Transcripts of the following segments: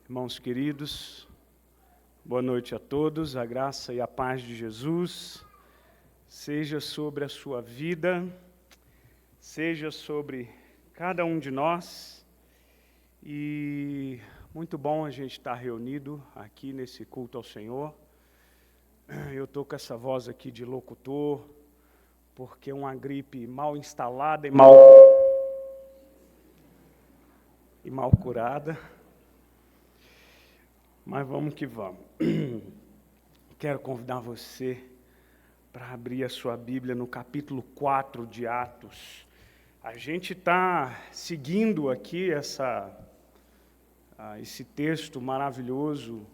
Irmãos queridos, boa noite a todos, a graça e a paz de Jesus seja sobre a sua vida, seja sobre cada um de nós, e muito bom a gente estar reunido aqui nesse culto ao Senhor. Eu estou com essa voz aqui de locutor, porque uma gripe mal instalada e mal curada. Mas vamos que vamos. Quero convidar você para abrir a sua Bíblia no capítulo 4 de Atos. A gente está seguindo aqui esse texto maravilhoso,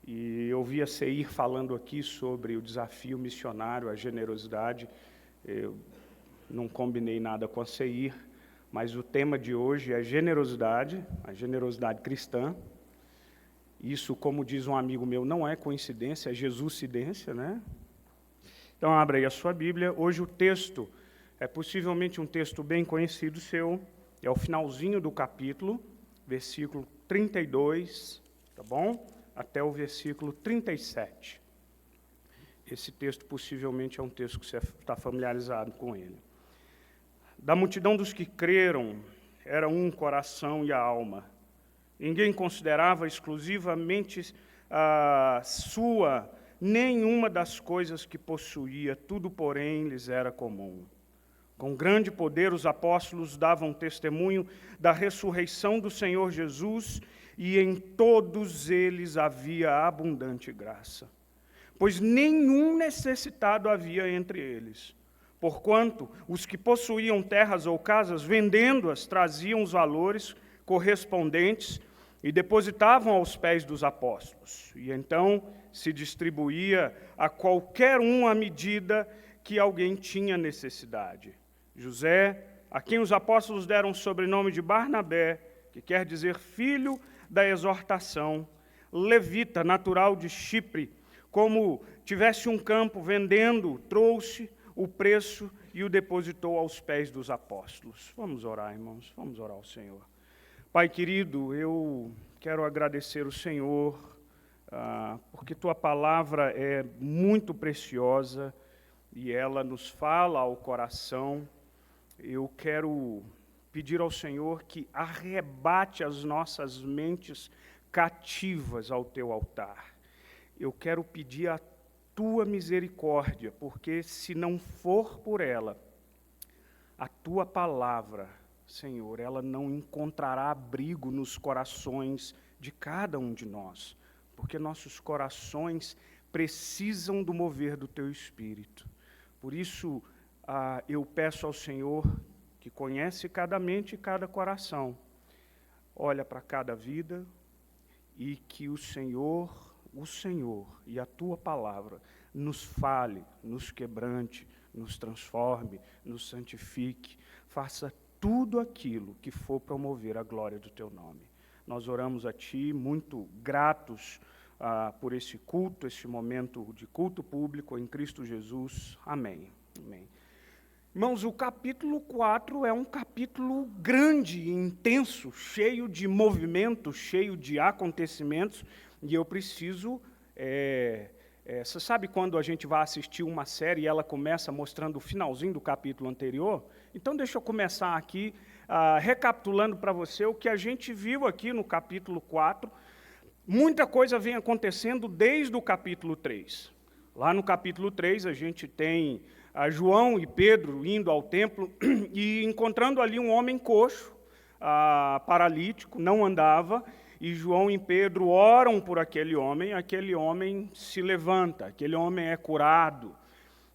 e eu vi a Seir falando aqui sobre o desafio missionário, a generosidade. Eu não combinei nada com a Seir, mas o tema de hoje é generosidade, a generosidade cristã. Isso, como diz um amigo meu, não é coincidência, é Jesuscidência, né? Então, abra aí a sua Bíblia. Hoje o texto é possivelmente um texto bem conhecido seu, é o finalzinho do capítulo, versículo 32, tá bom? Até o versículo 37. Esse texto possivelmente é um texto que você está familiarizado com ele. Da multidão dos que creram, era um coração e a alma. Ninguém considerava exclusivamente sua nenhuma das coisas que possuía, tudo, porém, lhes era comum. Com grande poder, os apóstolos davam testemunho da ressurreição do Senhor Jesus, e em todos eles havia abundante graça. Pois nenhum necessitado havia entre eles. Porquanto os que possuíam terras ou casas, vendendo-as, traziam os valores correspondentes e depositavam aos pés dos apóstolos. E então se distribuía a qualquer um à medida que alguém tinha necessidade. José, a quem os apóstolos deram o sobrenome de Barnabé, que quer dizer filho da exortação, levita, natural de Chipre, como tivesse um campo vendendo, trouxe o preço e o depositou aos pés dos apóstolos. Vamos orar, irmãos, vamos orar ao Senhor. Pai querido, eu quero agradecer o Senhor, porque Tua palavra é muito preciosa e ela nos fala ao coração. Eu quero pedir ao Senhor que arrebate as nossas mentes cativas ao Teu altar. Eu quero pedir a Tua misericórdia, porque se não for por ela, a Tua palavra, Senhor, ela não encontrará abrigo nos corações de cada um de nós, porque nossos corações precisam do mover do Teu Espírito. Por isso, eu peço ao Senhor, que conhece cada mente e cada coração, olha para cada vida, e que o Senhor e a Tua palavra nos fale, nos quebrante, nos transforme, nos santifique, faça tudo aquilo que for promover a glória do Teu nome. Nós oramos a Ti, muito gratos por esse culto, esse momento de culto público em Cristo Jesus. Amém. Amém. Irmãos, o capítulo 4 é um capítulo grande e intenso, cheio de movimentos, cheio de acontecimentos, e eu preciso... Você sabe quando a gente vai assistir uma série e ela começa mostrando o finalzinho do capítulo anterior? Então, deixa eu começar aqui, recapitulando para você o que a gente viu aqui no capítulo 4. Muita coisa vem acontecendo desde o capítulo 3. Lá no capítulo 3, a gente tem João e Pedro indo ao templo e encontrando ali um homem coxo, paralítico, não andava, e João e Pedro oram por aquele homem se levanta, aquele homem é curado.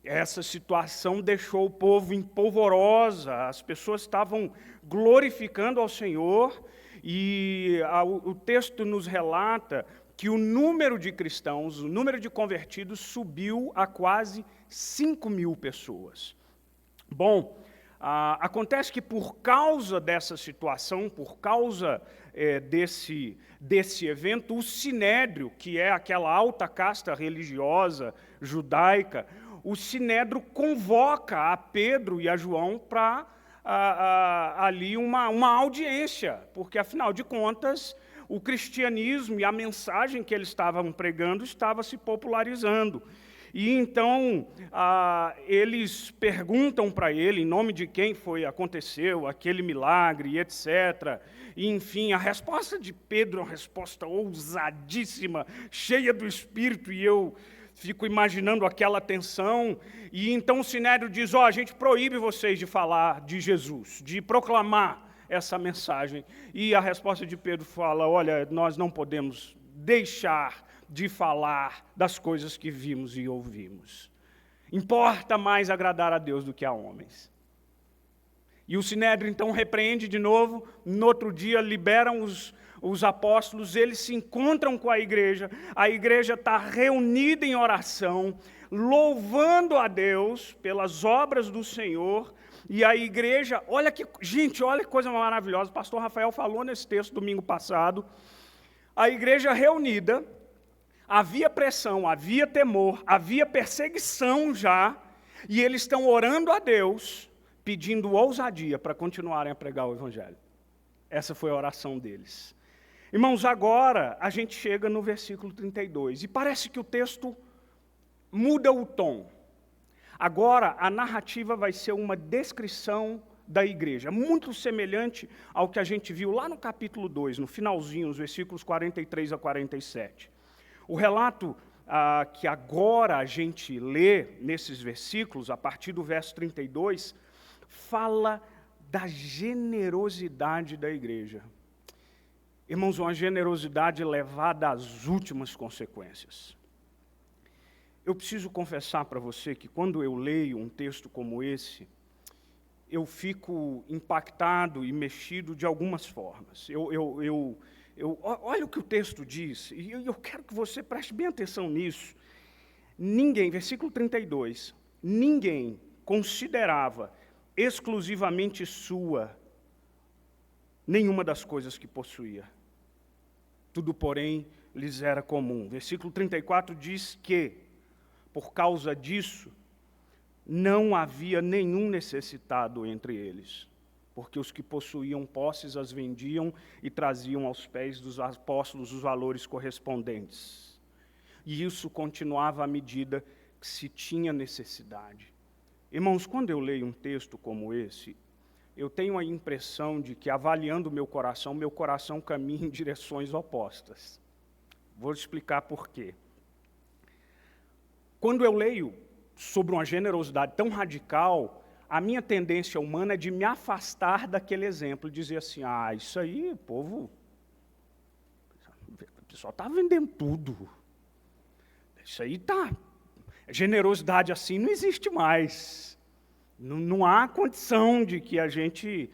Essa situação deixou o povo em polvorosa, as pessoas estavam glorificando ao Senhor, e o texto nos relata que o número de cristãos, o número de convertidos subiu a quase 5.000 pessoas. Bom, acontece que por causa dessa situação, por causa desse evento, o Sinédrio, que é aquela alta casta religiosa judaica, o Sinédrio convoca a Pedro e a João para ali uma audiência, porque, afinal de contas, o cristianismo e a mensagem que eles estavam pregando estava se popularizando. E então, eles perguntam para ele, em nome de quem aconteceu aquele milagre, etc. E, enfim, a resposta de Pedro é uma resposta ousadíssima, cheia do Espírito, e eu fico imaginando aquela tensão. E então o Sinédrio diz, a gente proíbe vocês de falar de Jesus, de proclamar essa mensagem. E a resposta de Pedro fala, olha, nós não podemos deixar de falar das coisas que vimos e ouvimos. Importa mais agradar a Deus do que a homens. E o Sinédrio então repreende de novo, no outro dia liberam os apóstolos, eles se encontram com a igreja está reunida em oração, louvando a Deus pelas obras do Senhor, e a igreja, olha que coisa maravilhosa, o pastor Rafael falou nesse texto domingo passado, a igreja reunida, havia pressão, havia temor, havia perseguição já, e eles estão orando a Deus, pedindo ousadia para continuarem a pregar o Evangelho. Essa foi a oração deles. Irmãos, agora a gente chega no versículo 32, e parece que o texto muda o tom. Agora a narrativa vai ser uma descrição da igreja, muito semelhante ao que a gente viu lá no capítulo 2, no finalzinho, os versículos 43 a 47. O relato que agora a gente lê nesses versículos, a partir do verso 32, fala da generosidade da igreja. Irmãos, uma generosidade levada às últimas consequências. Eu preciso confessar para você que quando eu leio um texto como esse, eu fico impactado e mexido de algumas formas. Olha o que o texto diz, e eu quero que você preste bem atenção nisso. Ninguém, versículo 32, ninguém considerava exclusivamente sua nenhuma das coisas que possuía. Tudo, porém, lhes era comum. Versículo 34 diz que, por causa disso, não havia nenhum necessitado entre eles, porque os que possuíam posses as vendiam e traziam aos pés dos apóstolos os valores correspondentes. E isso continuava à medida que se tinha necessidade. Irmãos, quando eu leio um texto como esse, eu tenho a impressão de que, avaliando o meu coração caminha em direções opostas. Vou explicar por quê. Quando eu leio sobre uma generosidade tão radical, a minha tendência humana é de me afastar daquele exemplo, dizer assim, isso aí, o pessoal está vendendo tudo. Isso aí está... Generosidade assim não existe mais. Não há condição de que a gente...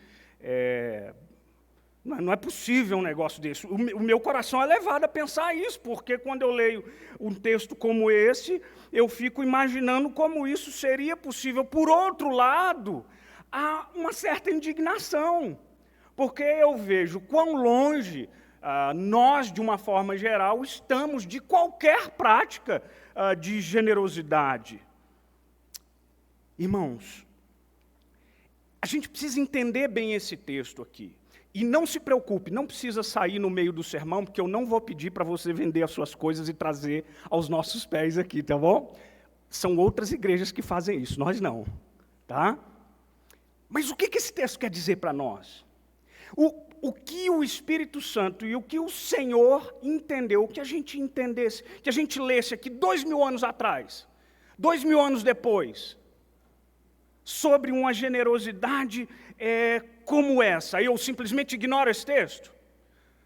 Não é possível um negócio desse. O meu coração é levado a pensar isso, porque quando eu leio um texto como esse, eu fico imaginando como isso seria possível. Por outro lado, há uma certa indignação, porque eu vejo quão longe nós, de uma forma geral, estamos de qualquer prática de generosidade. Irmãos, a gente precisa entender bem esse texto aqui. E não se preocupe, não precisa sair no meio do sermão, porque eu não vou pedir para você vender as suas coisas e trazer aos nossos pés aqui, tá bom? São outras igrejas que fazem isso, nós não, tá? Mas o que esse texto quer dizer para nós? O que o Espírito Santo e o que o Senhor entendeu, o que a gente entendesse, que a gente lesse aqui 2000 anos atrás, 2000 anos depois, sobre uma generosidade como essa. Eu simplesmente ignoro esse texto?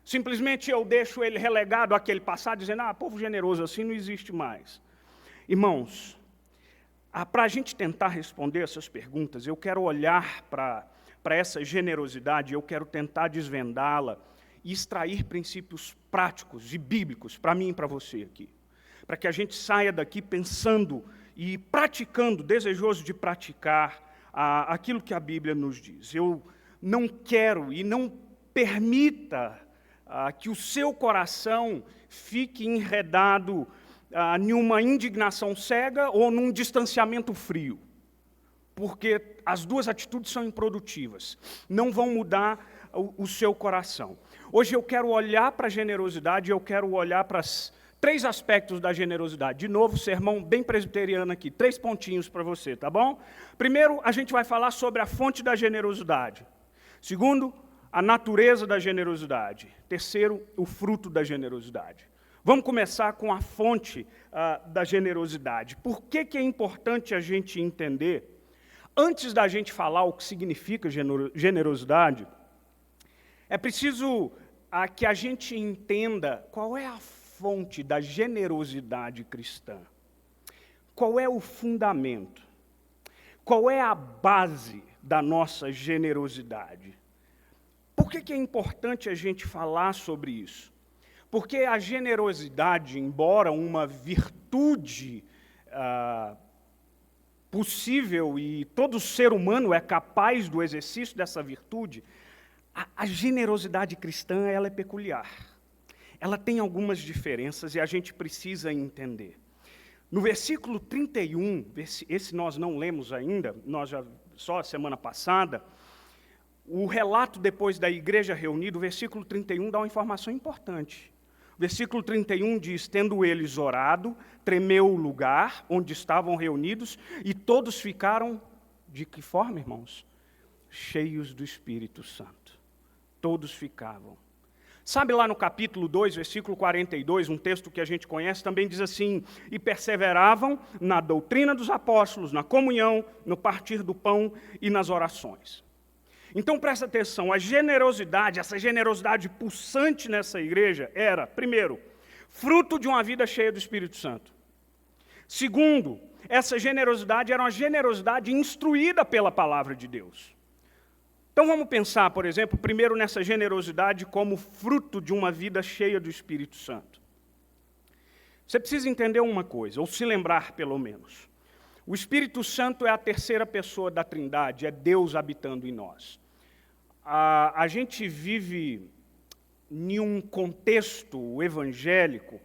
Simplesmente eu deixo ele relegado àquele passado, dizendo, povo generoso assim não existe mais. Irmãos, para a gente tentar responder essas perguntas, eu quero olhar para essa generosidade, eu quero tentar desvendá-la e extrair princípios práticos e bíblicos para mim e para você aqui. Para que a gente saia daqui pensando e praticando, desejoso de praticar aquilo que a Bíblia nos diz. Eu não quero e não permita que o seu coração fique enredado em uma indignação cega ou num distanciamento frio. Porque as duas atitudes são improdutivas, não vão mudar o seu coração. Hoje eu quero olhar para a generosidade, eu quero olhar para os 3 aspectos da generosidade. De novo, sermão bem presbiteriano aqui, 3 pontinhos para você, tá bom? Primeiro, a gente vai falar sobre a fonte da generosidade. Segundo, a natureza da generosidade. Terceiro, o fruto da generosidade. Vamos começar com a fonte da generosidade. Por que é importante a gente entender? Antes da gente falar o que significa generosidade, é preciso que a gente entenda qual é a fonte da generosidade cristã. Qual é o fundamento? Qual é a base da nossa generosidade? Por que é importante a gente falar sobre isso? Porque a generosidade, embora uma virtude possível e todo ser humano é capaz do exercício dessa virtude, a generosidade cristã ela é peculiar. Ela tem algumas diferenças e a gente precisa entender. No versículo 31, esse nós não lemos ainda, nós já só a semana passada, o relato depois da igreja reunida, o versículo 31 dá uma informação importante. O versículo 31 diz, tendo eles orado, tremeu o lugar onde estavam reunidos, e todos ficaram, de que forma, irmãos? Cheios do Espírito Santo. Todos ficavam. Sabe lá no capítulo 2, versículo 42, um texto que a gente conhece, também diz assim, e perseveravam na doutrina dos apóstolos, na comunhão, no partir do pão e nas orações. Então, presta atenção, a generosidade, essa generosidade pulsante nessa igreja era, primeiro, fruto de uma vida cheia do Espírito Santo. Segundo, essa generosidade era uma generosidade instruída pela palavra de Deus. Então, vamos pensar, por exemplo, primeiro nessa generosidade como fruto de uma vida cheia do Espírito Santo. Você precisa entender uma coisa, ou se lembrar pelo menos. O Espírito Santo é a terceira pessoa da Trindade, é Deus habitando em nós. A gente vive em um contexto evangélico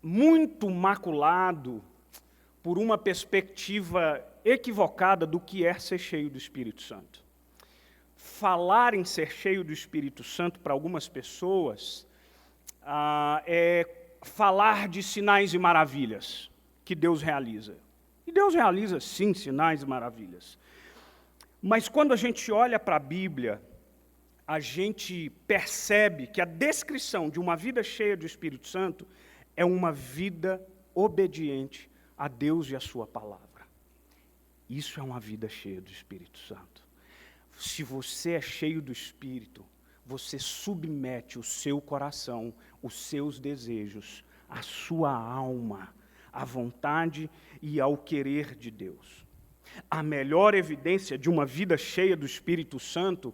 muito maculado por uma perspectiva equivocada do que é ser cheio do Espírito Santo. Falar em ser cheio do Espírito Santo para algumas pessoas é falar de sinais e maravilhas que Deus realiza. E Deus realiza, sim, sinais e maravilhas. Mas quando a gente olha para a Bíblia, a gente percebe que a descrição de uma vida cheia do Espírito Santo é uma vida obediente a Deus e a sua palavra. Isso é uma vida cheia do Espírito Santo. Se você é cheio do Espírito, você submete o seu coração, os seus desejos, a sua alma, à vontade e ao querer de Deus. A melhor evidência de uma vida cheia do Espírito Santo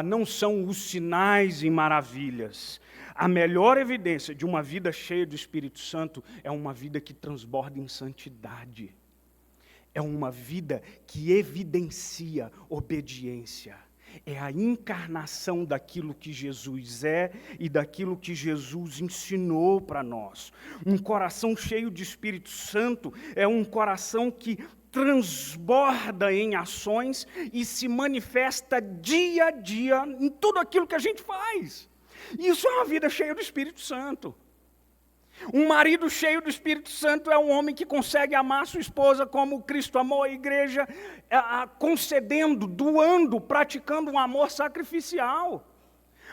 não são os sinais e maravilhas. A melhor evidência de uma vida cheia do Espírito Santo é uma vida que transborda em santidade. É uma vida que evidencia obediência. É a encarnação daquilo que Jesus é e daquilo que Jesus ensinou para nós. Um coração cheio de Espírito Santo é um coração que transborda em ações e se manifesta dia a dia em tudo aquilo que a gente faz. Isso é uma vida cheia do Espírito Santo. Um marido cheio do Espírito Santo é um homem que consegue amar sua esposa como Cristo amou a igreja, concedendo, doando, praticando um amor sacrificial.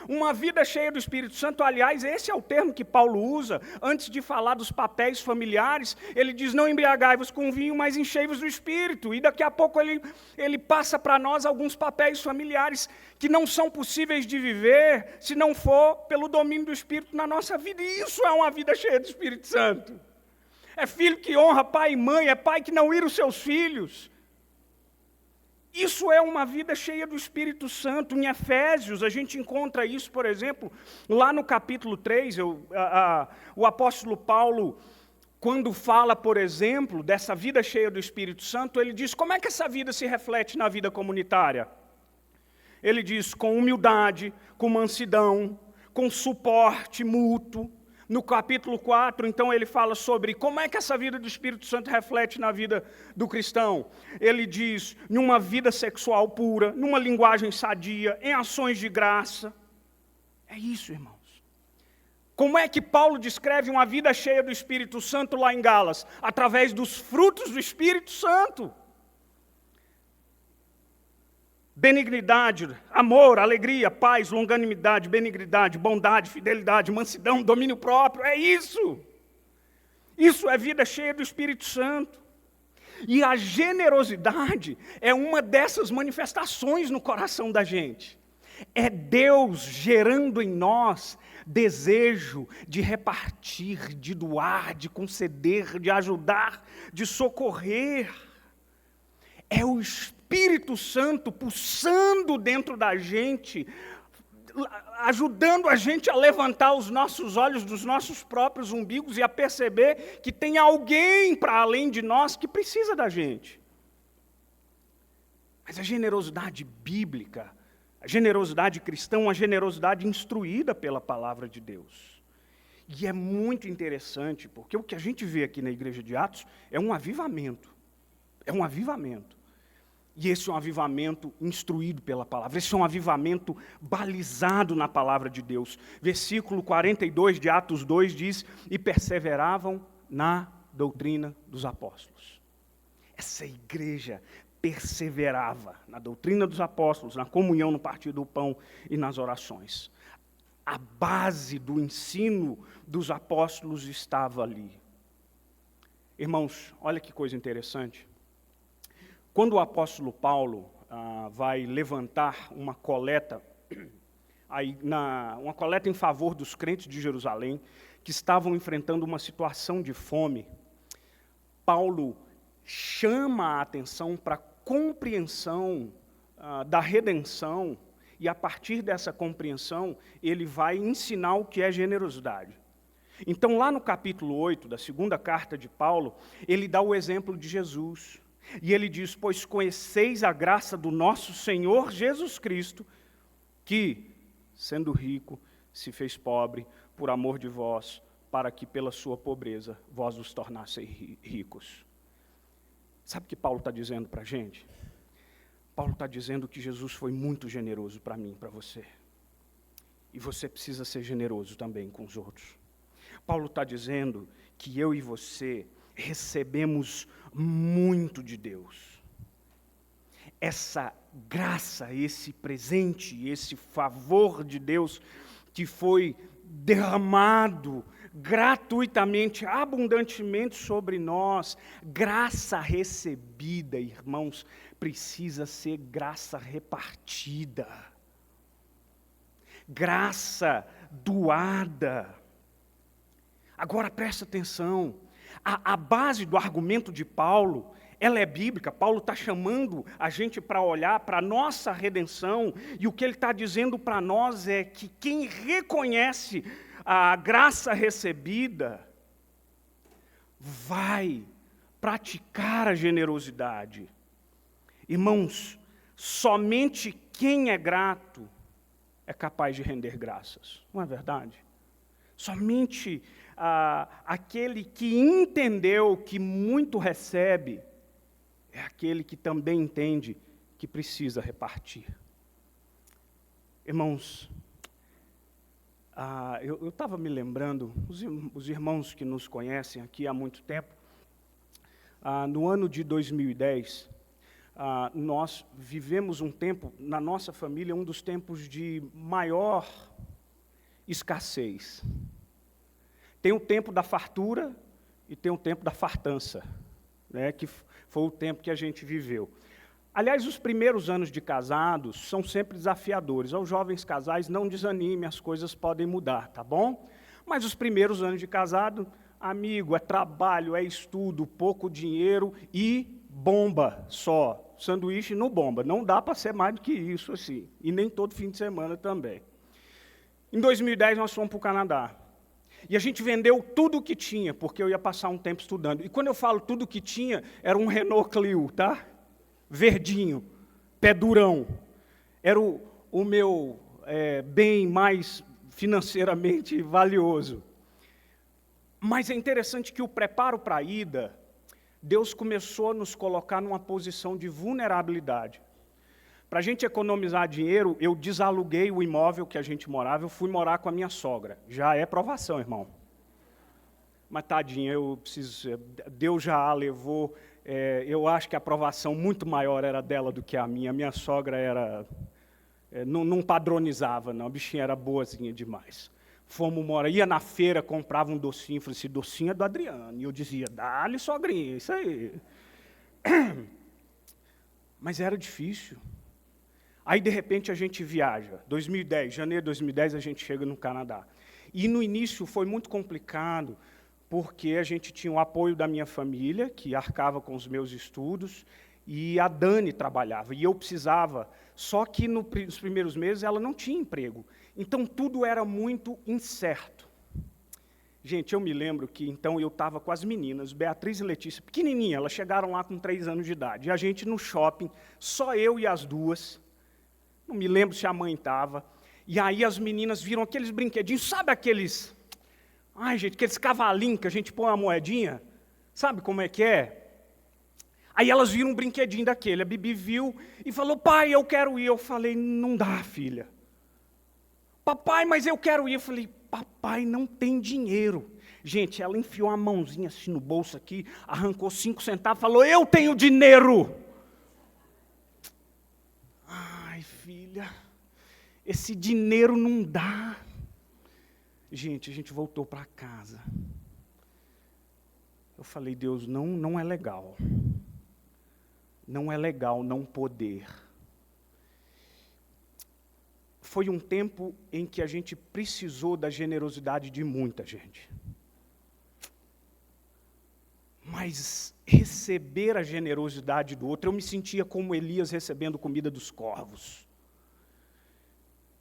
Uma vida cheia do Espírito Santo, aliás, esse é o termo que Paulo usa, antes de falar dos papéis familiares, ele diz, não embriagai-vos com vinho, mas enchei-vos do Espírito, e daqui a pouco ele passa para nós alguns papéis familiares que não são possíveis de viver, se não for pelo domínio do Espírito na nossa vida, e isso é uma vida cheia do Espírito Santo. É filho que honra pai e mãe, é pai que não ira os seus filhos. Isso é uma vida cheia do Espírito Santo. Em Efésios, a gente encontra isso, por exemplo, lá no capítulo 3, o apóstolo Paulo, quando fala, por exemplo, dessa vida cheia do Espírito Santo, ele diz, como é que essa vida se reflete na vida comunitária? Ele diz, com humildade, com mansidão, com suporte mútuo, No capítulo 4, então, ele fala sobre como é que essa vida do Espírito Santo reflete na vida do cristão. Ele diz, numa vida sexual pura, numa linguagem sadia, em ações de graça. É isso, irmãos. Como é que Paulo descreve uma vida cheia do Espírito Santo lá em Gálatas? Através dos frutos do Espírito Santo. Benignidade, amor, alegria, paz, longanimidade, benignidade, bondade, fidelidade, mansidão, domínio próprio, é isso. Isso é vida cheia do Espírito Santo. E a generosidade é uma dessas manifestações no coração da gente. É Deus gerando em nós desejo de repartir, de doar, de conceder, de ajudar, de socorrer. É o Espírito Santo pulsando dentro da gente, ajudando a gente a levantar os nossos olhos dos nossos próprios umbigos e a perceber que tem alguém para além de nós que precisa da gente. Mas a generosidade bíblica, a generosidade cristã, uma generosidade instruída pela palavra de Deus. E é muito interessante, porque o que a gente vê aqui na igreja de Atos é um avivamento. É um avivamento. E esse é um avivamento instruído pela palavra. Esse é um avivamento balizado na palavra de Deus. Versículo 42 de Atos 2 diz, e perseveravam na doutrina dos apóstolos. Essa igreja perseverava na doutrina dos apóstolos, na comunhão, no partir do pão e nas orações. A base do ensino dos apóstolos estava ali. Irmãos, olha que coisa interessante. Quando o apóstolo Paulo vai levantar uma coleta, uma coleta em favor dos crentes de Jerusalém, que estavam enfrentando uma situação de fome, Paulo chama a atenção para a compreensão da redenção, e a partir dessa compreensão, ele vai ensinar o que é generosidade. Então, lá no capítulo 8 da segunda carta de Paulo, ele dá o exemplo de Jesus. E ele diz, pois conheceis a graça do nosso Senhor Jesus Cristo, que, sendo rico, se fez pobre por amor de vós, para que pela sua pobreza vós os tornasseis ricos. Sabe o que Paulo está dizendo para a gente? Paulo está dizendo que Jesus foi muito generoso para mim e para você. E você precisa ser generoso também com os outros. Paulo está dizendo que eu e você recebemos muito de Deus. Essa graça, esse presente, esse favor de Deus que foi derramado gratuitamente, abundantemente sobre nós, graça recebida, irmãos, precisa ser graça repartida. Graça doada. Agora presta atenção. A base do argumento de Paulo, ela é bíblica. Paulo está chamando a gente para olhar para a nossa redenção, e o que ele está dizendo para nós é que quem reconhece a graça recebida, vai praticar a generosidade. Irmãos, somente quem é grato é capaz de render graças, não é verdade? Somente aquele que entendeu que muito recebe, é aquele que também entende que precisa repartir. Irmãos, eu estava me lembrando, os irmãos que nos conhecem aqui há muito tempo, no ano de 2010, nós vivemos um tempo, na nossa família, um dos tempos de maior escassez. Tem o tempo da fartura e tem o tempo da fartança, né, que foi o tempo que a gente viveu. Aliás, os primeiros anos de casados são sempre desafiadores. Aos jovens casais, não desanime, as coisas podem mudar, tá bom? Mas os primeiros anos de casado, amigo, é trabalho, é estudo, pouco dinheiro e bomba só. Sanduíche no bomba. Não dá para ser mais do que isso, assim. E nem todo fim de semana também. Em 2010, nós fomos para o Canadá. E a gente vendeu tudo o que tinha, porque eu ia passar um tempo estudando. E quando eu falo tudo o que tinha, era um Renault Clio, tá? Verdinho, pé durão. Era o meu bem mais financeiramente valioso. Mas é interessante que o preparo para a ida, Deus começou a nos colocar numa posição de vulnerabilidade. Para a gente economizar dinheiro, eu desaluguei o imóvel que a gente morava, eu fui morar com a minha sogra. Já é provação, irmão. Mas tadinha, Deus já a levou, eu acho que a provação muito maior era dela do que a minha. A minha sogra não padronizava, não, a bichinha era boazinha demais. Fomos morar, ia na feira, comprava um docinho, falei, esse docinho é do Adriano. E eu dizia, dá-lhe, sogrinha, isso aí. Mas era difícil. Aí, de repente, a gente viaja. 2010, janeiro de 2010, a gente chega no Canadá. E no início foi muito complicado, porque a gente tinha o apoio da minha família, que arcava com os meus estudos, e a Dani trabalhava, e eu precisava. Só que nos primeiros meses ela não tinha emprego. Então, tudo era muito incerto. Gente, eu me lembro que, então, eu estava com as meninas, Beatriz e Letícia, pequenininha, elas chegaram lá com 3 anos de idade. E a gente no shopping, só eu e as duas, não me lembro se a mãe estava. E aí as meninas viram aqueles brinquedinhos, sabe aqueles... Ai, gente, aqueles cavalinhos que a gente põe a moedinha, sabe como é que é? Aí elas viram um brinquedinho daquele, a Bibi viu e falou, pai, eu quero ir. Eu falei, não dá, filha. Papai, mas eu quero ir. Eu falei, papai, não tem dinheiro. Gente, ela enfiou a mãozinha assim no bolso aqui, arrancou 5 centavos, falou, eu tenho dinheiro. Ai, filha, esse dinheiro não dá. Gente, a gente voltou para casa. Eu falei, Deus, não é legal. Não é legal não poder. Foi um tempo em que a gente precisou da generosidade de muita gente. Mas receber a generosidade do outro, eu me sentia como Elias recebendo comida dos corvos.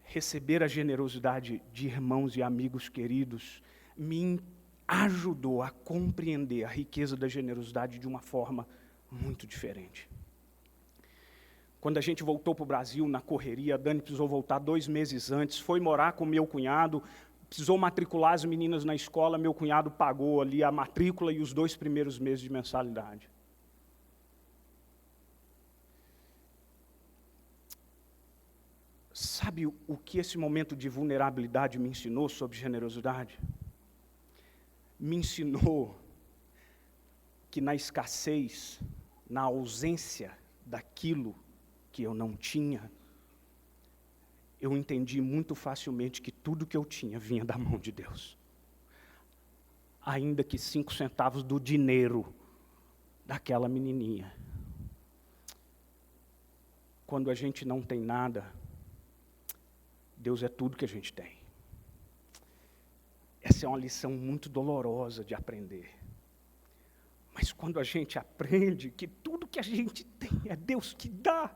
Receber a generosidade de irmãos e amigos queridos me ajudou a compreender a riqueza da generosidade de uma forma muito diferente. Quando a gente voltou para o Brasil, na correria, a Dani precisou voltar 2 meses antes, foi morar com meu cunhado, precisou matricular as meninas na escola, meu cunhado pagou ali a matrícula e os 2 primeiros meses de mensalidade. Sabe o que esse momento de vulnerabilidade me ensinou sobre generosidade? Me ensinou que na escassez, na ausência daquilo que eu não tinha, eu entendi muito facilmente que tudo que eu tinha vinha da mão de Deus. Ainda que 5 centavos do dinheiro daquela menininha. Quando a gente não tem nada, Deus é tudo que a gente tem. Essa é uma lição muito dolorosa de aprender. Mas quando a gente aprende que tudo que a gente tem é Deus que dá,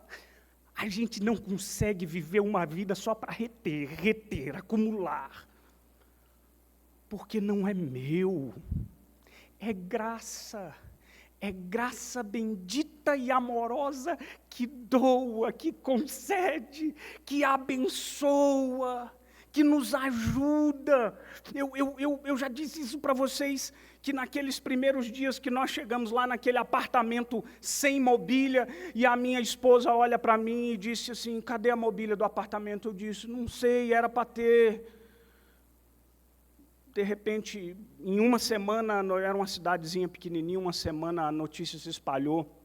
a gente não consegue viver uma vida só para reter, acumular. Porque não é meu, é graça bendita e amorosa que doa, que concede, que abençoa, que nos ajuda. Eu já disse isso para vocês, que naqueles primeiros dias que nós chegamos lá naquele apartamento sem mobília, e a minha esposa olha para mim e disse assim, cadê a mobília do apartamento? Eu disse, não sei, era para ter. De repente, em uma semana, era uma cidadezinha pequenininha, uma semana a notícia se espalhou,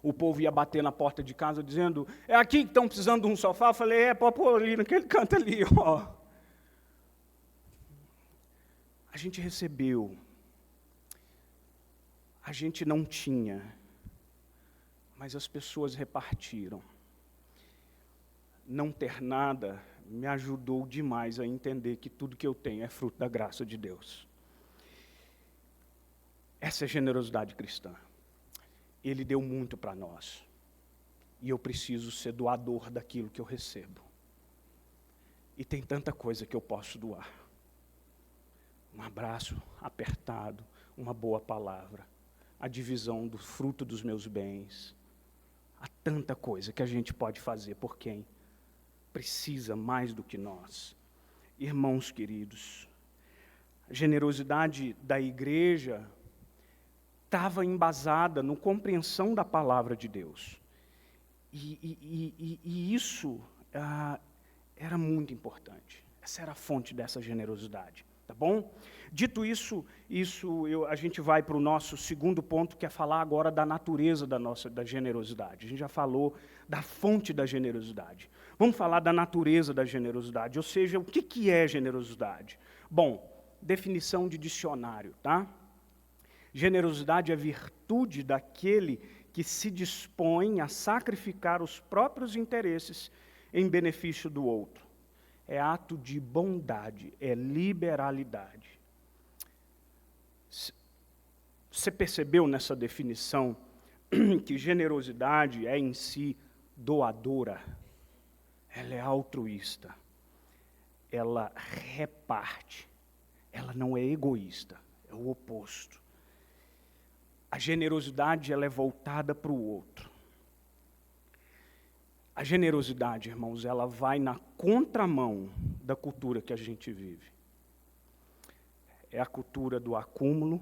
o povo ia bater na porta de casa dizendo, é aqui que estão precisando de um sofá? Eu falei, pode pôr ali, naquele canto ali, ó. A gente recebeu, a gente não tinha, mas as pessoas repartiram. Não ter nada me ajudou demais a entender que tudo que eu tenho é fruto da graça de Deus. Essa é a generosidade cristã. Ele deu muito para nós. E eu preciso ser doador daquilo que eu recebo. E tem tanta coisa que eu posso doar. Um abraço apertado, uma boa palavra, a divisão do fruto dos meus bens. Há tanta coisa que a gente pode fazer por quem precisa mais do que nós. Irmãos queridos, A generosidade da igreja estava embasada na compreensão da palavra de Deus. E isso era muito importante. Essa era a fonte dessa generosidade, tá bom? Dito isso, a gente vai para o nosso segundo ponto, que é falar agora da natureza da generosidade. A gente já falou da fonte da generosidade. Vamos falar da natureza da generosidade, ou seja, o que é generosidade? Bom, definição de dicionário, tá? Generosidade é a virtude daquele que se dispõe a sacrificar os próprios interesses em benefício do outro. É ato de bondade, é liberalidade. Você percebeu nessa definição que generosidade é em si doadora? Ela é altruísta. Ela reparte. Ela não é egoísta, é o oposto. A generosidade, ela é voltada para o outro. A generosidade, irmãos, ela vai na contramão da cultura que a gente vive. É a cultura do acúmulo,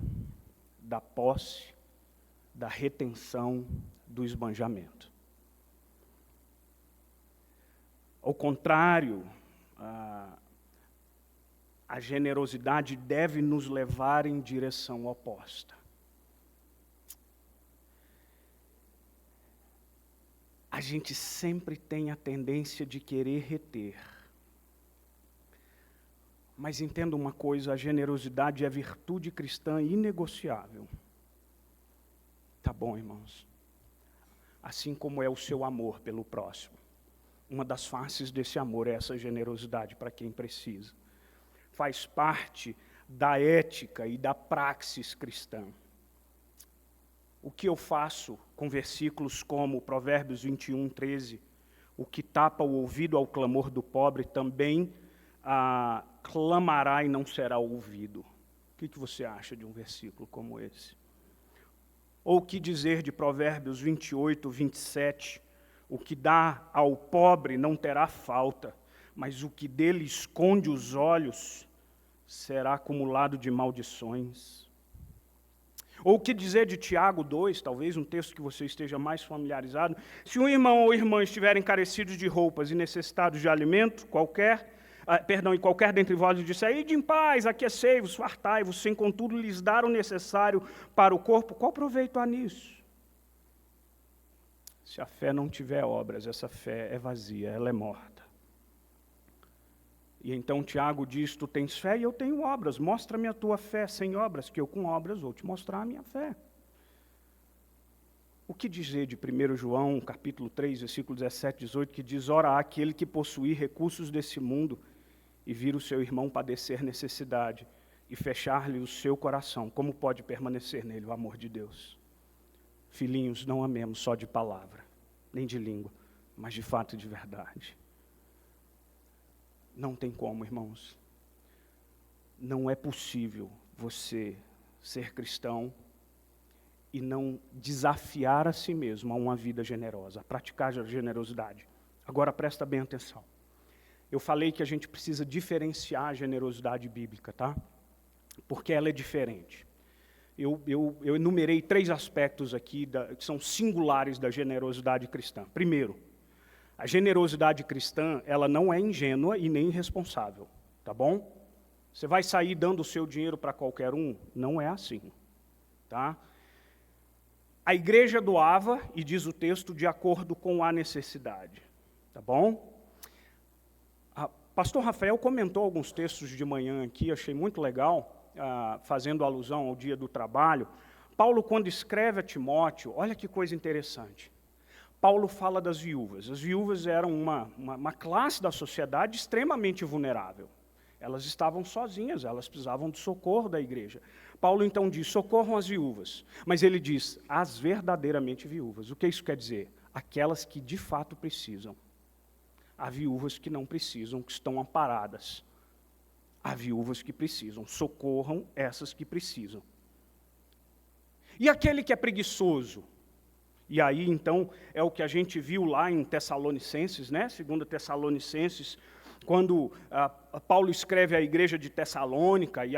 da posse, da retenção, do esbanjamento. Ao contrário, a generosidade deve nos levar em direção oposta. A gente sempre tem a tendência de querer reter. Mas entenda uma coisa, a generosidade é a virtude cristã inegociável. Tá bom, irmãos? Assim como é o seu amor pelo próximo. Uma das faces desse amor é essa generosidade para quem precisa. Faz parte da ética e da praxis cristã. O que eu faço com versículos como Provérbios 21, 13, o que tapa o ouvido ao clamor do pobre também clamará e não será ouvido. O que você acha de um versículo como esse? Ou o que dizer de Provérbios 28, 27, o que dá ao pobre não terá falta, mas o que dele esconde os olhos será acumulado de maldições. Ou o que dizer de Tiago 2, talvez um texto que você esteja mais familiarizado, se um irmão ou irmã estiverem carecidos de roupas e necessitados de alimento, e qualquer dentre vós lhes disser, ide em paz, aquecei-vos, fartai-vos, sem contudo lhes dar o necessário para o corpo, qual proveito há nisso? Se a fé não tiver obras, essa fé é vazia, ela é morta. E então Tiago diz, tu tens fé e eu tenho obras, mostra-me a tua fé sem obras, que eu com obras vou te mostrar a minha fé. O que dizer de 1 João, capítulo 3, versículo 17, 18, que diz, ora, há aquele que possuir recursos desse mundo e vir o seu irmão padecer necessidade e fechar-lhe o seu coração, como pode permanecer nele o amor de Deus? Filhinhos, não amemos só de palavra, nem de língua, mas de fato e de verdade. Não tem como, irmãos. Não é possível você ser cristão e não desafiar a si mesmo a uma vida generosa, a praticar a generosidade. Agora presta bem atenção. Eu falei que a gente precisa diferenciar a generosidade bíblica, tá? Porque ela é diferente. Eu enumerei 3 aspectos aqui que são singulares da generosidade cristã. Primeiro, a generosidade cristã, ela não é ingênua e nem irresponsável, tá bom? Você vai sair dando o seu dinheiro para qualquer um? Não é assim, tá? A igreja doava, e diz o texto, de acordo com a necessidade, tá bom? Pastor Rafael comentou alguns textos de manhã aqui, achei muito legal, fazendo alusão ao dia do trabalho. Paulo, quando escreve a Timóteo, olha que coisa interessante. Paulo fala das viúvas. As viúvas eram uma classe da sociedade extremamente vulnerável. Elas estavam sozinhas, elas precisavam do socorro da igreja. Paulo então diz, socorram as viúvas. Mas ele diz, as verdadeiramente viúvas. O que isso quer dizer? Aquelas que de fato precisam. Há viúvas que não precisam, que estão amparadas. Há viúvas que precisam. Socorram essas que precisam. E aquele que é preguiçoso? E aí, então, é o que a gente viu lá em Tessalonicenses, né? 2 Tessalonicenses, Quando Paulo escreve à igreja de Tessalônica, e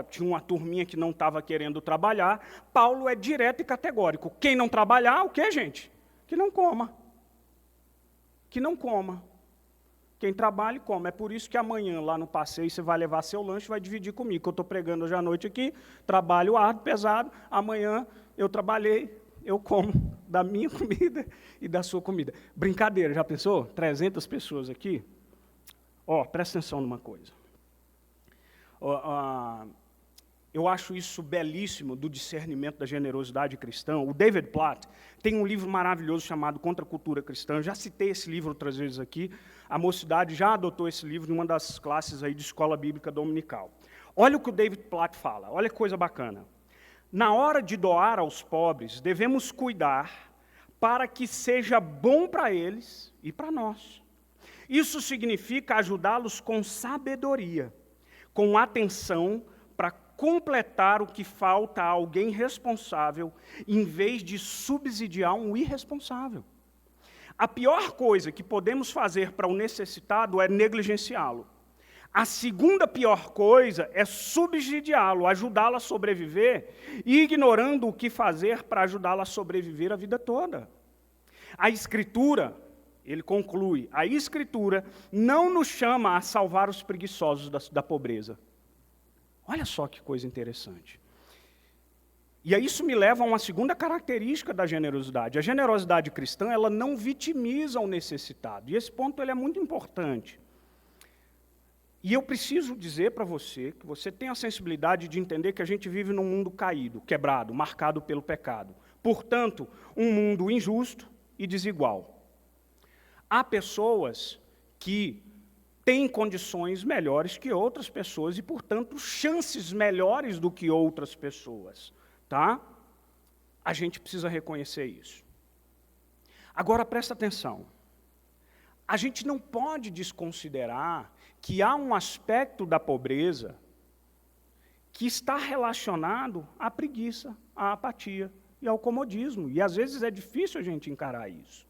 tinha uma turminha que não estava querendo trabalhar, Paulo é direto e categórico. Quem não trabalhar, o quê, gente? Que não coma. Que não coma. Quem trabalha, coma. É por isso que amanhã, lá no passeio, você vai levar seu lanche e vai dividir comigo, que eu estou pregando hoje à noite aqui, trabalho árduo, pesado, amanhã eu trabalhei, eu como da minha comida e da sua comida. Brincadeira, já pensou? 300 pessoas aqui? Presta atenção numa coisa. Eu acho isso belíssimo do discernimento da generosidade cristã. O David Platt tem um livro maravilhoso chamado Contra a Cultura Cristã. Eu já citei esse livro outras vezes aqui. A mocidade já adotou esse livro em uma das classes aí de escola bíblica dominical. Olha o que o David Platt fala, olha que coisa bacana. Na hora de doar aos pobres, devemos cuidar para que seja bom para eles e para nós. Isso significa ajudá-los com sabedoria, com atenção, para completar o que falta a alguém responsável, em vez de subsidiar um irresponsável. A pior coisa que podemos fazer para o necessitado é negligenciá-lo. A segunda pior coisa é subsidiá-lo, ajudá-lo a sobreviver, ignorando o que fazer para ajudá-lo a sobreviver a vida toda. A Escritura, ele conclui, a Escritura não nos chama a salvar os preguiçosos da pobreza. Olha só que coisa interessante. E aí isso me leva a uma segunda característica da generosidade. A generosidade cristã, ela não vitimiza o necessitado. E esse ponto ele é muito importante. E eu preciso dizer para você, que você tem a sensibilidade de entender que a gente vive num mundo caído, quebrado, marcado pelo pecado. Portanto, um mundo injusto e desigual. Há pessoas que têm condições melhores que outras pessoas e, portanto, chances melhores do que outras pessoas, tá? A gente precisa reconhecer isso. Agora, presta atenção. A gente não pode desconsiderar que há um aspecto da pobreza que está relacionado à preguiça, à apatia e ao comodismo. E, às vezes, é difícil a gente encarar isso.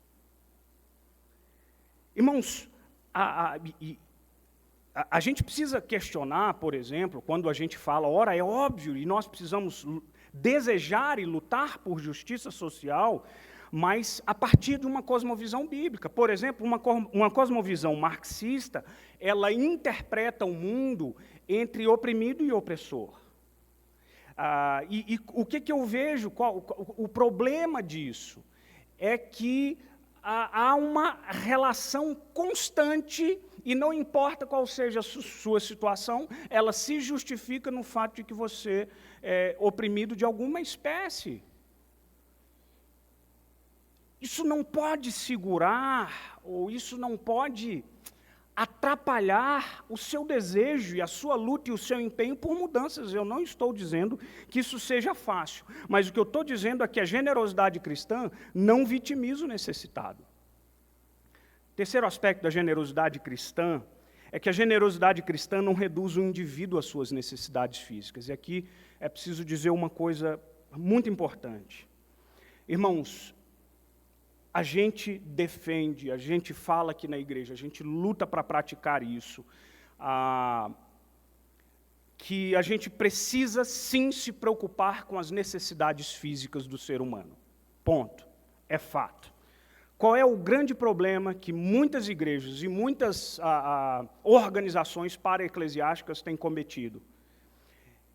Irmãos, a gente precisa questionar, por exemplo, quando a gente fala, ora, é óbvio, e nós precisamos desejar e lutar por justiça social, mas a partir de uma cosmovisão bíblica. Por exemplo, uma cosmovisão marxista, ela interpreta o mundo entre oprimido e opressor. O que eu vejo, o problema disso é que há uma relação constante, e não importa qual seja a sua situação, ela se justifica no fato de que você é oprimido de alguma espécie. Isso não pode segurar, ou isso não pode atrapalhar o seu desejo e a sua luta e o seu empenho por mudanças. Eu não estou dizendo que isso seja fácil, mas o que eu estou dizendo é que a generosidade cristã não vitimiza o necessitado. Terceiro aspecto da generosidade cristã é que a generosidade cristã não reduz o indivíduo às suas necessidades físicas. E aqui é preciso dizer uma coisa muito importante. Irmãos, a gente defende, a gente fala aqui na igreja, a gente luta para praticar isso, que a gente precisa sim se preocupar com as necessidades físicas do ser humano. Ponto. É fato. Qual é o grande problema que muitas igrejas e muitas organizações para-eclesiásticas têm cometido?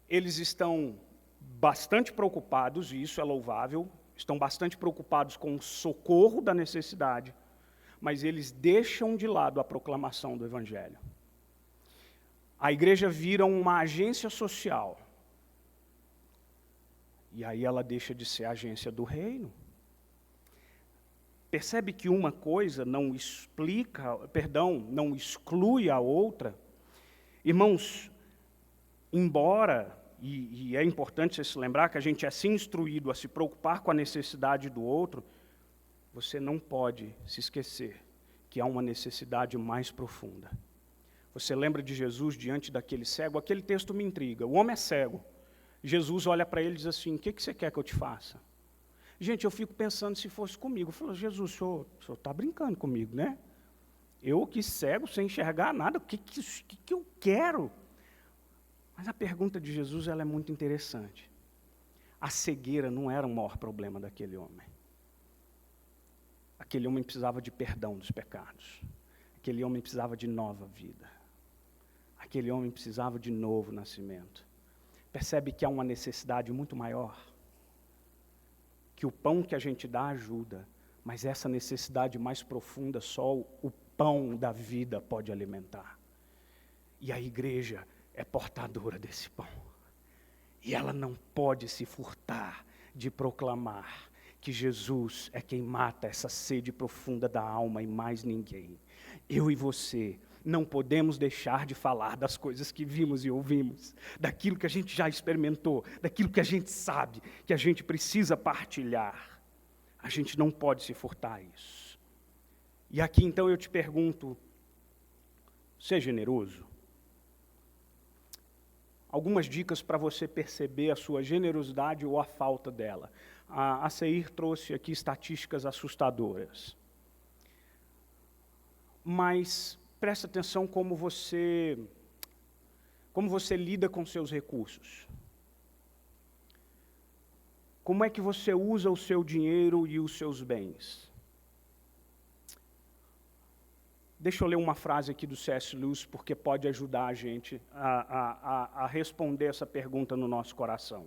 Eles estão bastante preocupados, e isso é louvável, estão bastante preocupados com o socorro da necessidade, mas eles deixam de lado a proclamação do Evangelho. A igreja vira uma agência social, e aí ela deixa de ser agência do reino. Percebe que uma coisa não exclui a outra? Irmãos, embora, e é importante você se lembrar que a gente é assim instruído a se preocupar com a necessidade do outro, você não pode se esquecer que há uma necessidade mais profunda. Você lembra de Jesus diante daquele cego? Aquele texto me intriga. O homem é cego. Jesus olha para ele e diz assim, o que você quer que eu te faça? Gente, eu fico pensando se fosse comigo. Eu falo, Jesus, o senhor está brincando comigo, né? Eu que cego, sem enxergar nada, o que eu quero? Mas a pergunta de Jesus ela é muito interessante. A cegueira não era o maior problema daquele homem. Aquele homem precisava de perdão dos pecados. Aquele homem precisava de nova vida. Aquele homem precisava de novo nascimento. Percebe que há uma necessidade muito maior? Que o pão que a gente dá ajuda, mas essa necessidade mais profunda só o pão da vida pode alimentar. E a igreja é portadora desse pão. E ela não pode se furtar de proclamar que Jesus é quem mata essa sede profunda da alma e mais ninguém. Eu e você não podemos deixar de falar das coisas que vimos e ouvimos, daquilo que a gente já experimentou, daquilo que a gente sabe, que a gente precisa partilhar. A gente não pode se furtar a isso. E aqui então eu te pergunto, você é generoso? Algumas dicas para você perceber a sua generosidade ou a falta dela. A Seir trouxe aqui estatísticas assustadoras. Mas presta atenção como você lida com seus recursos. Como é que você usa o seu dinheiro e os seus bens? Deixa eu ler uma frase aqui do C.S. Lewis, porque pode ajudar a gente a responder essa pergunta no nosso coração.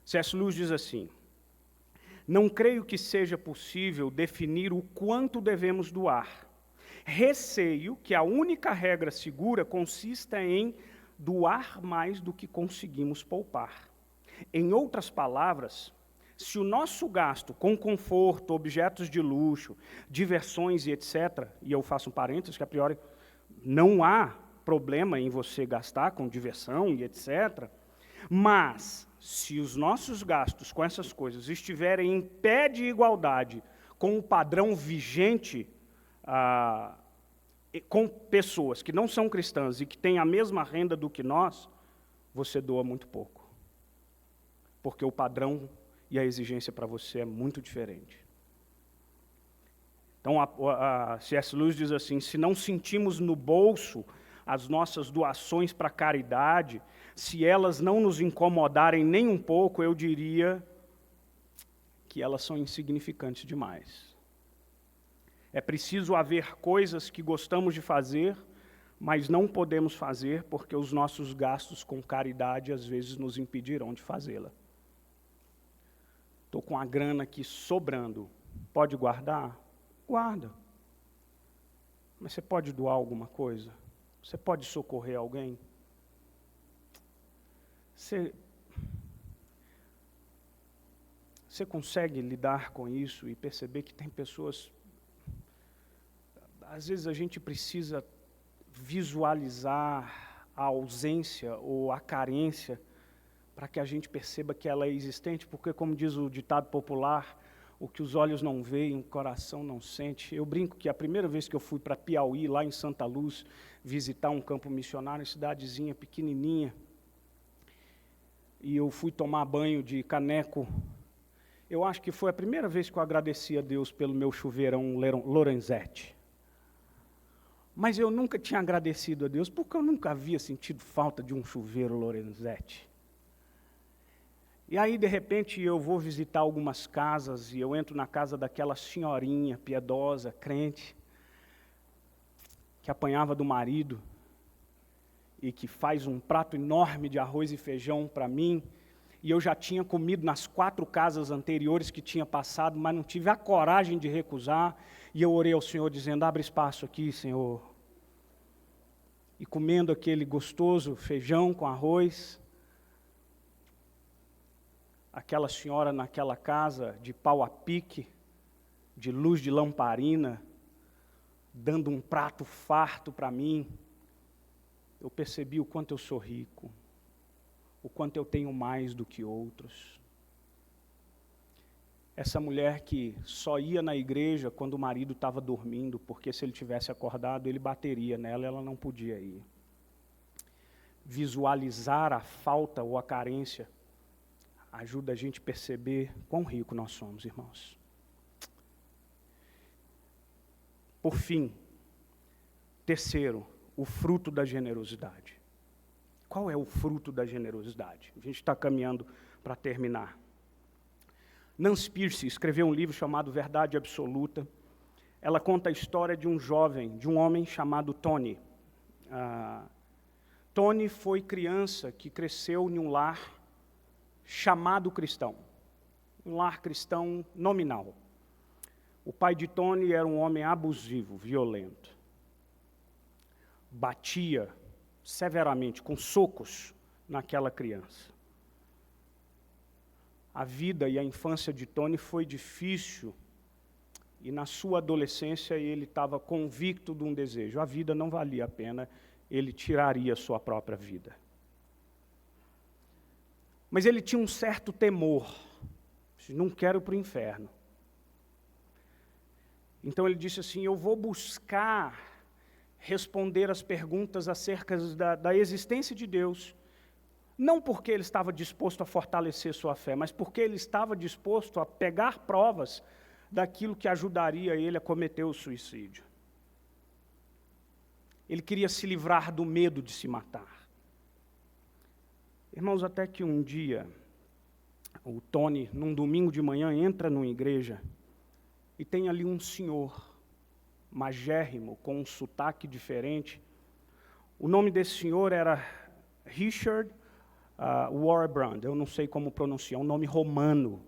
C.S. Lewis diz assim: não creio que seja possível definir o quanto devemos doar. Receio que a única regra segura consista em doar mais do que conseguimos poupar. Em outras palavras, se o nosso gasto com conforto, objetos de luxo, diversões e etc., e eu faço um parênteses que a priori não há problema em você gastar com diversão e etc., mas se os nossos gastos com essas coisas estiverem em pé de igualdade com o padrão vigente com pessoas que não são cristãs e que têm a mesma renda do que nós, você doa muito pouco. Porque o padrão e a exigência para você é muito diferente. Então, a C.S. Lewis diz assim, se não sentimos no bolso as nossas doações para a caridade, se elas não nos incomodarem nem um pouco, eu diria que elas são insignificantes demais. É preciso haver coisas que gostamos de fazer, mas não podemos fazer porque os nossos gastos com caridade às vezes nos impedirão de fazê-la. Estou com a grana aqui sobrando. Pode guardar? Guarda. Mas você pode doar alguma coisa? Você pode socorrer alguém? Você consegue lidar com isso e perceber que tem pessoas... Às vezes a gente precisa visualizar a ausência ou a carência para que a gente perceba que ela é existente, porque, como diz o ditado popular, o que os olhos não veem, o coração não sente. Eu brinco que a primeira vez que eu fui para Piauí, lá em Santa Luz, visitar um campo missionário, cidadezinha pequenininha, e eu fui tomar banho de caneco, eu acho que foi a primeira vez que eu agradeci a Deus pelo meu chuveirão Lorenzetti. Mas eu nunca tinha agradecido a Deus, porque eu nunca havia sentido falta de um chuveiro Lorenzetti. E aí, de repente, eu vou visitar algumas casas, e eu entro na casa daquela senhorinha piedosa, crente, que apanhava do marido, e que faz um prato enorme de arroz e feijão para mim, e eu já tinha comido nas 4 casas anteriores que tinha passado, mas não tive a coragem de recusar, e eu orei ao Senhor dizendo, abre espaço aqui, Senhor. E comendo aquele gostoso feijão com arroz, aquela senhora naquela casa de pau a pique, de luz de lamparina, dando um prato farto para mim, eu percebi o quanto eu sou rico, o quanto eu tenho mais do que outros. Essa mulher que só ia na igreja quando o marido estava dormindo, porque se ele tivesse acordado, ele bateria nela, ela não podia ir. Visualizar a falta ou a carência ajuda a gente a perceber quão rico nós somos, irmãos. Por fim, Terceiro, o fruto da generosidade. Qual é o fruto da generosidade? A gente está caminhando para terminar. Nancy Pearcey escreveu um livro chamado Verdade Absoluta. Ela conta a história de um jovem, de um homem chamado Tony. Tony foi criança que cresceu em um lar chamado cristão. Um lar cristão nominal. O pai de Tony era um homem abusivo, violento. Batia severamente, com socos, naquela criança. A vida e a infância de Tony foi difícil, e na sua adolescência ele estava convicto de um desejo. A vida não valia a pena, ele tiraria a sua própria vida. Mas ele tinha um certo temor. Não quero ir para o inferno. Então ele disse assim, eu vou buscar responder as perguntas acerca da existência de Deus, não porque ele estava disposto a fortalecer sua fé, mas porque ele estava disposto a pegar provas daquilo que ajudaria ele a cometer o suicídio. Ele queria se livrar do medo de se matar. Irmãos, até que um dia, o Tony, num domingo de manhã, entra numa igreja e tem ali um senhor magérrimo, com um sotaque diferente. O nome desse senhor era Richard Wurmbrand, eu não sei como pronunciar, um nome romeno.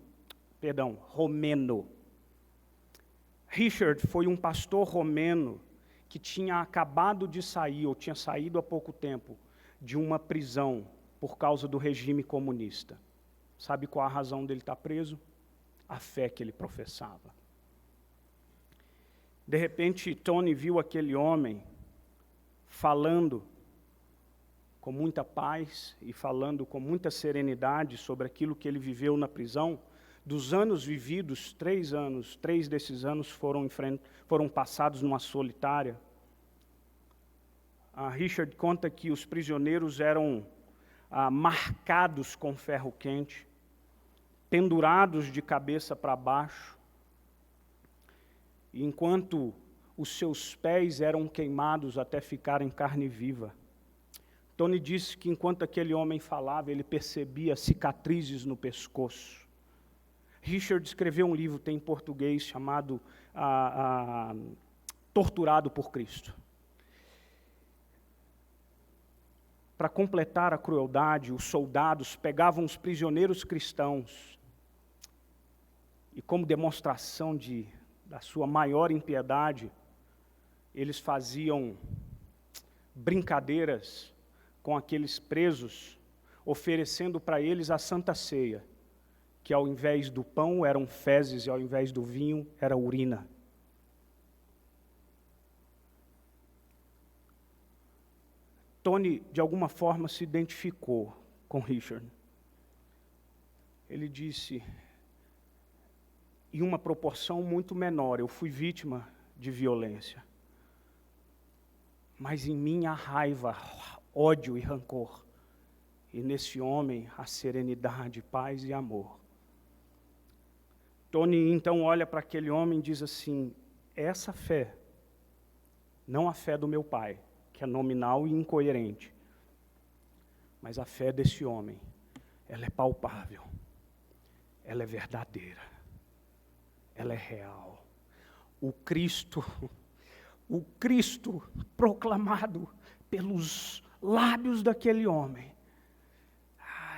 Richard foi um pastor romeno que tinha acabado de sair, ou tinha saído há pouco tempo, de uma prisão por causa do regime comunista. Sabe qual a razão dele estar preso? A fé que ele professava. De repente, Tony viu aquele homem falando com muita paz e falando com muita serenidade sobre aquilo que ele viveu na prisão. Dos anos vividos, 3 desses anos foram passados numa solitária. Richard conta que os prisioneiros eram marcados com ferro quente, pendurados de cabeça para baixo, enquanto os seus pés eram queimados até ficarem carne viva. Tony disse que enquanto aquele homem falava, ele percebia cicatrizes no pescoço. Richard escreveu um livro, tem em português, chamado Torturado por Cristo. Para completar a crueldade, os soldados pegavam os prisioneiros cristãos e, como demonstração da sua maior impiedade, eles faziam brincadeiras com aqueles presos, oferecendo para eles a Santa Ceia, que ao invés do pão eram fezes e ao invés do vinho era urina. Tony, de alguma forma, se identificou com Richard. Ele disse, em uma proporção muito menor, eu fui vítima de violência. Mas em mim há raiva, ódio e rancor. E nesse homem há serenidade, paz e amor. Tony então olha para aquele homem e diz assim, essa fé, não a fé do meu pai, que é nominal e incoerente, mas a fé desse homem, ela é palpável, ela é verdadeira, ela é real. O Cristo proclamado pelos lábios daquele homem,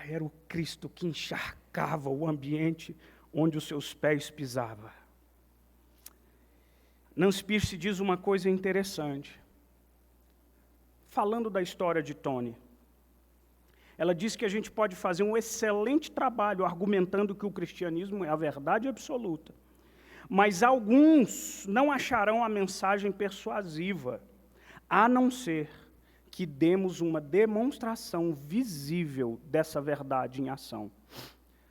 era o Cristo que encharcava o ambiente onde os seus pés pisavam. Nancy Pearcey diz uma coisa interessante, falando da história de Tony. Ela diz que a gente pode fazer um excelente trabalho argumentando que o cristianismo é a verdade absoluta, mas alguns não acharão a mensagem persuasiva, a não ser que demos uma demonstração visível dessa verdade em ação.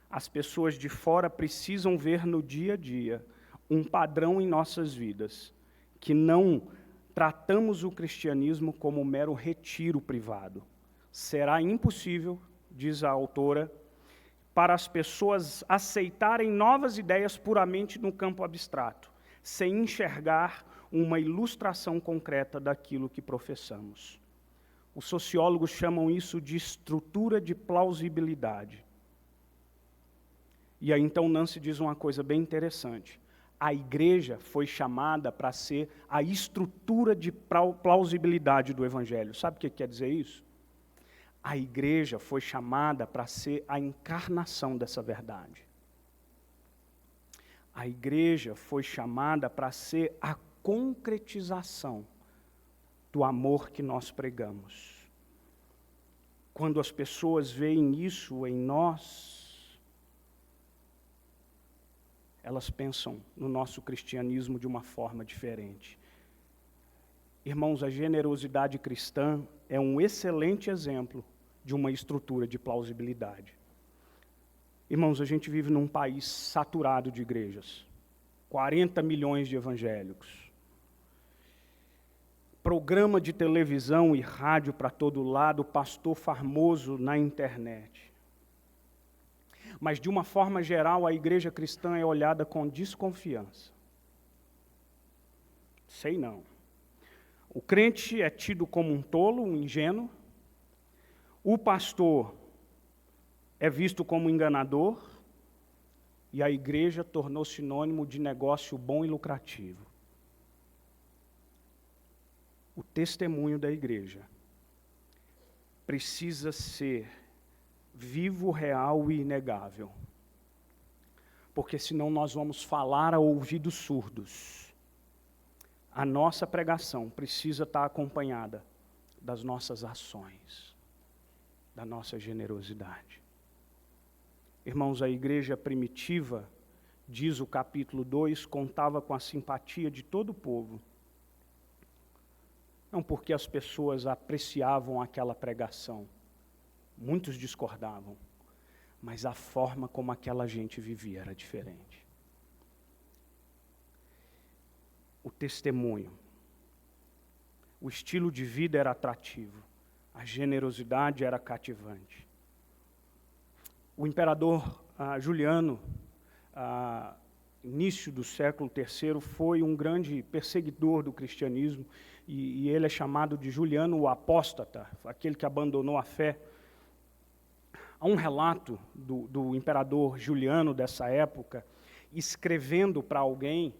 As pessoas de fora precisam ver no dia a dia um padrão em nossas vidas, que não tratamos o cristianismo como um mero retiro privado. Será impossível, diz a autora, para as pessoas aceitarem novas ideias puramente no campo abstrato, sem enxergar uma ilustração concreta daquilo que professamos. Os sociólogos chamam isso de estrutura de plausibilidade. E aí então Nancy diz uma coisa bem interessante. A igreja foi chamada para ser a estrutura de plausibilidade do Evangelho. Sabe o que quer dizer isso? A igreja foi chamada para ser a encarnação dessa verdade. A igreja foi chamada para ser a concretização do amor que nós pregamos. Quando as pessoas veem isso em nós, elas pensam no nosso cristianismo de uma forma diferente. Irmãos, a generosidade cristã é um excelente exemplo de uma estrutura de plausibilidade. Irmãos, a gente vive num país saturado de igrejas, 40 milhões de evangélicos, programa de televisão e rádio para todo lado, pastor famoso na internet. Mas, de uma forma geral, a igreja cristã é olhada com desconfiança. Sei não. O crente é tido como um tolo, um ingênuo. O pastor é visto como enganador. E a igreja tornou sinônimo de negócio bom e lucrativo. O testemunho da igreja precisa ser vivo, real e inegável. Porque senão nós vamos falar a ouvidos surdos. A nossa pregação precisa estar acompanhada das nossas ações, da nossa generosidade. Irmãos, a igreja primitiva, diz o capítulo 2, contava com a simpatia de todo o povo. Não porque as pessoas apreciavam aquela pregação, muitos discordavam, mas a forma como aquela gente vivia era diferente. O testemunho, o estilo de vida era atrativo, a generosidade era cativante. O imperador Juliano, início do século III, foi um grande perseguidor do cristianismo, e ele é chamado de Juliano o Apóstata, aquele que abandonou a fé. Há um relato do imperador Juliano dessa época, escrevendo para alguém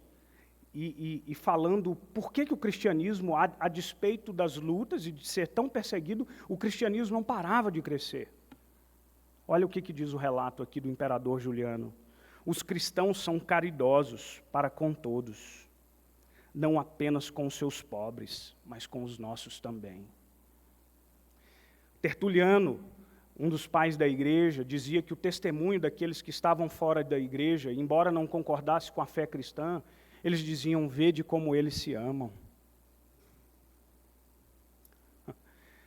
e falando por que o cristianismo, a despeito das lutas e de ser tão perseguido, o cristianismo não parava de crescer. Olha o que diz o relato aqui do imperador Juliano. Os cristãos são caridosos para com todos, não apenas com os seus pobres, mas com os nossos também. Tertuliano, um dos pais da igreja, dizia que o testemunho daqueles que estavam fora da igreja, embora não concordasse com a fé cristã, eles diziam: vede como eles se amam.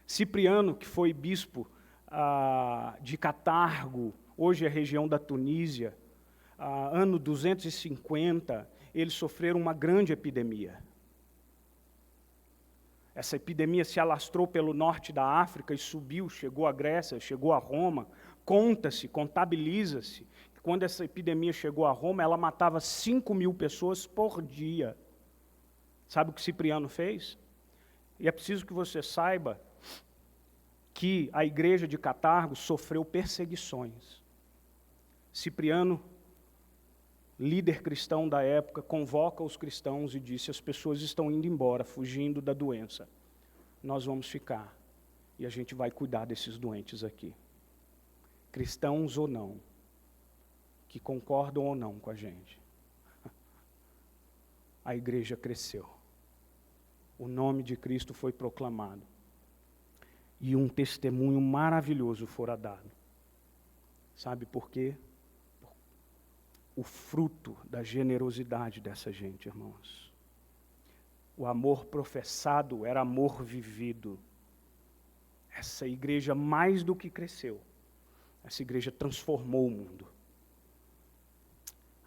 Cipriano, que foi bispo de Catargo, hoje é região da Tunísia, ano 250, eles sofreram uma grande epidemia. Essa epidemia se alastrou pelo norte da África e subiu, chegou à Grécia, chegou a Roma. Contabiliza-se, que quando essa epidemia chegou a Roma, ela matava 5.000 pessoas por dia. Sabe o que Cipriano fez? E é preciso que você saiba que a igreja de Catargo sofreu perseguições. Cipriano, líder cristão da época, convoca os cristãos e disse: as pessoas estão indo embora, fugindo da doença. Nós vamos ficar e a gente vai cuidar desses doentes aqui. Cristãos ou não, que concordam ou não com a gente. A igreja cresceu. O nome de Cristo foi proclamado. E um testemunho maravilhoso fora dado. Sabe por quê? O fruto da generosidade dessa gente, irmãos. O amor professado era amor vivido. Essa igreja, mais do que cresceu, essa igreja transformou o mundo.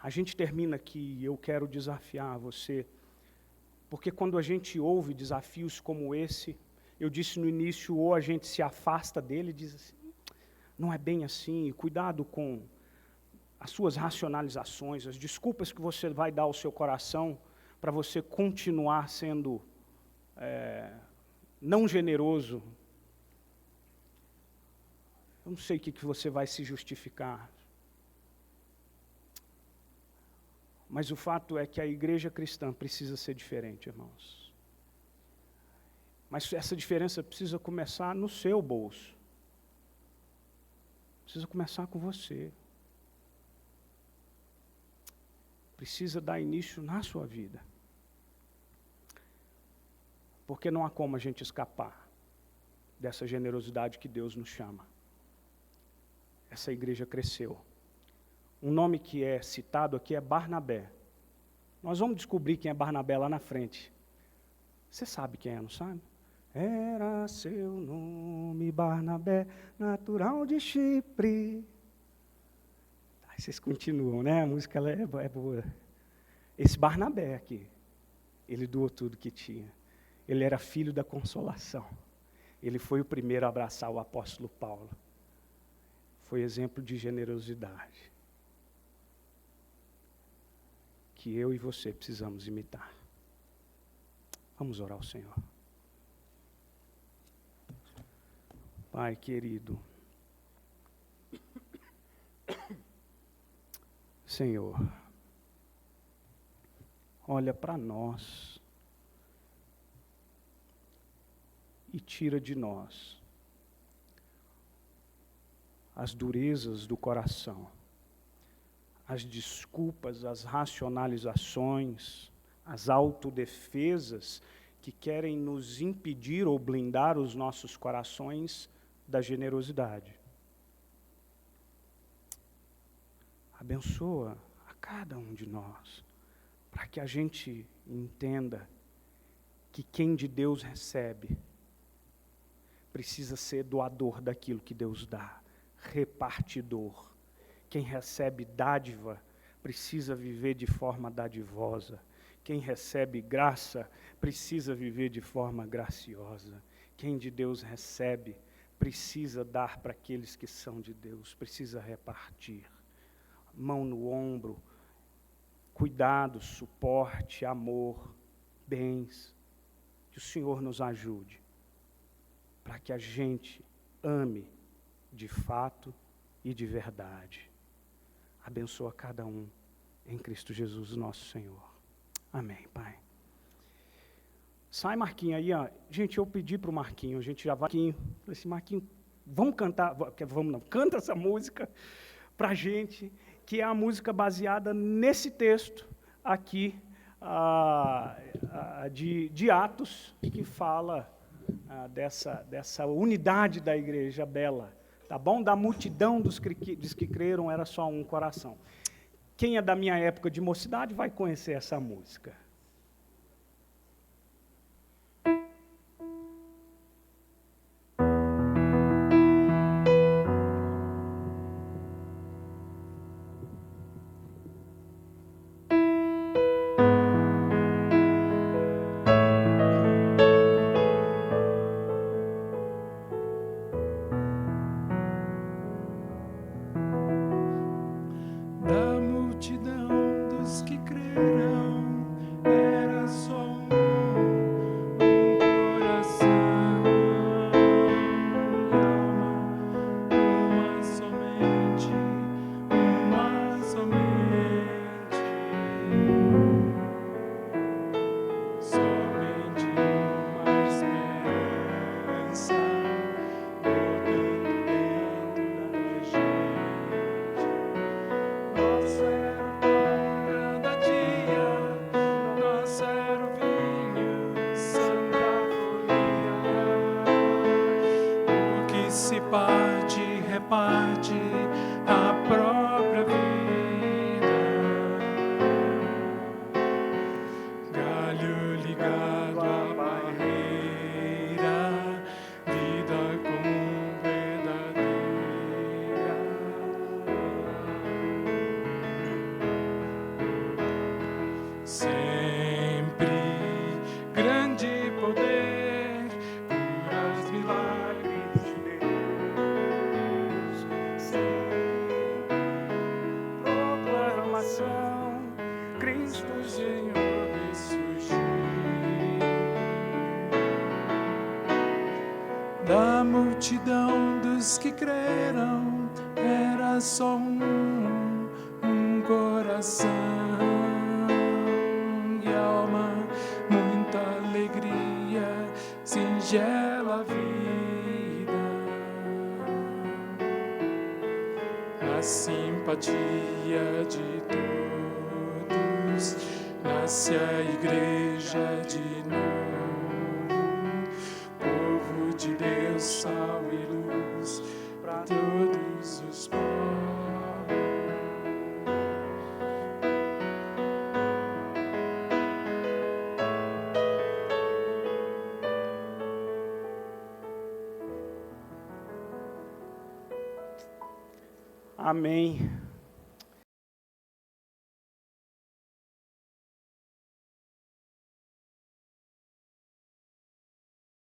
A gente termina aqui e eu quero desafiar você, porque quando a gente ouve desafios como esse, eu disse no início, ou a gente se afasta dele e diz assim: não é bem assim, cuidado com as suas racionalizações, as desculpas que você vai dar ao seu coração para você continuar sendo não generoso, eu não sei o que você vai se justificar. Mas o fato é que a igreja cristã precisa ser diferente, irmãos. Mas essa diferença precisa começar no seu bolso. Precisa começar com você. Precisa dar início na sua vida. Porque não há como a gente escapar dessa generosidade que Deus nos chama. Essa igreja cresceu. Um nome que é citado aqui é Barnabé. Nós vamos descobrir quem é Barnabé lá na frente. Você sabe quem é, não sabe? Era seu nome Barnabé, natural de Chipre. Aí vocês continuam, né? A música ela é boa. Esse Barnabé aqui, ele doou tudo que tinha. Ele era filho da consolação. Ele foi o primeiro a abraçar o apóstolo Paulo. Foi exemplo de generosidade que eu e você precisamos imitar. Vamos orar ao Senhor. Pai querido, Senhor, olha para nós e tira de nós as durezas do coração, as desculpas, as racionalizações, as autodefesas que querem nos impedir ou blindar os nossos corações da generosidade. Abençoa a cada um de nós, para que a gente entenda que quem de Deus recebe precisa ser doador daquilo que Deus dá, repartidor. Quem recebe dádiva precisa viver de forma dadivosa. Quem recebe graça precisa viver de forma graciosa. Quem de Deus recebe precisa dar para aqueles que são de Deus, precisa repartir. Mão no ombro, cuidado, suporte, amor, bens. Que o Senhor nos ajude para que a gente ame de fato e de verdade. Abençoa cada um em Cristo Jesus, nosso Senhor. Amém, Pai. Sai, Marquinho, aí, ó. Gente, eu pedi para o Marquinho, a gente já vai... Marquinho, vamos cantar, vamos não, canta essa música para a gente, que é a música baseada nesse texto aqui, de Atos, que fala dessa unidade da igreja bela, tá bom? Da multidão dos que creram era só um coração. Quem é da minha época de mocidade vai conhecer essa música. Da multidão dos que creram, era só um coração e alma, uma somente, somente uma esperança brotando dentro da gente. Nosso era cada dia, nosso era o vinho, santa folia. O que se parte, reparte a própria vida. Galho ligado à barreira, vida comum verdadeira. Sempre grande poder, curas, milagres de Deus. Sempre multidão dos que creram, era só um coração e alma, muita alegria, singela vida. A simpatia de todos, nasce a igreja de novo, povo de Deus, sal e luz para todos os povos. Amém.